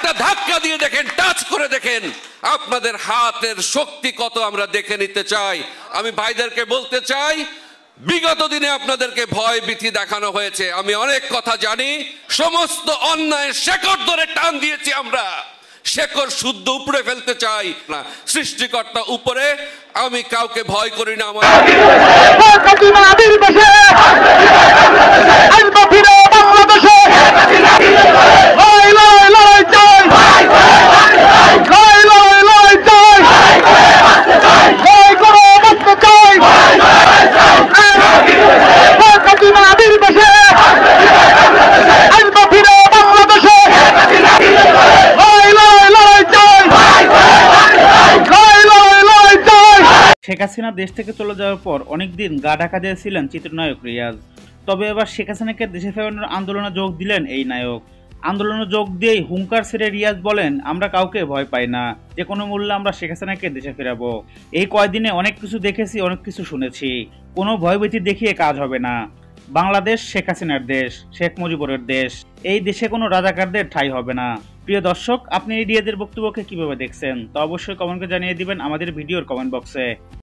একটা ধাক্কা দিয়ে দেখেন, টাচ করে দেখেন, আপনাদের হাতের শক্তি কত আমরা দেখে নিতে চাই। আমি ভাইদেরকে বলতে চাই, বিগত দিনে আপনাদেরকে ভয় ভীতি দেখানো হয়েছে, আমি অনেক কথা জানি, সমস্ত অন্যায় শেকড় ধরে টান দিয়েছি আমরা, শেকড় শুদ্ধ উপরে ফেলতে চাই না, সৃষ্টিকর্তা উপরে, আমি কাউকে ভয় করি না। আমার শেখ হাসিনা দেশ থেকে চলে যাওয়ার পর অনেকদিন গা ঢাকা দিয়েছিলেন চিত্রনায়ক রিয়াজ। তবে এবার শেখ হাসিনাকে দেশে ফেরানোর আন্দোলনে যোগ দিলেন এই নায়ক। আন্দোলনে যোগ দিয়েই হুঙ্কার ছেড়ে রিয়াজ বলেন, আমরা কাউকে ভয় পাই না, যে কোনো মূল্যে আমরা শেখ হাসিনাকে দেশে ফেরাবো। এই কয়দিনে অনেক কিছু দেখেছি, অনেক কিছু শুনেছি, কোনো ভয়ভীতি দেখিয়ে কাজ হবে না। বাংলাদেশ শেখ হাসিনার দেশ, শেখ মুজিবুরের দেশ, এই দেশে কোনো রাজাকারদের ঠাঁই হবে না। প্রিয় দর্শক, আপনি এই রিয়াজের বক্তব্যকে কিভাবে দেখছেন তা অবশ্যই কমেন্টে জানিয়ে দিবেন আমাদের ভিডিওর কমেন্ট বক্সে।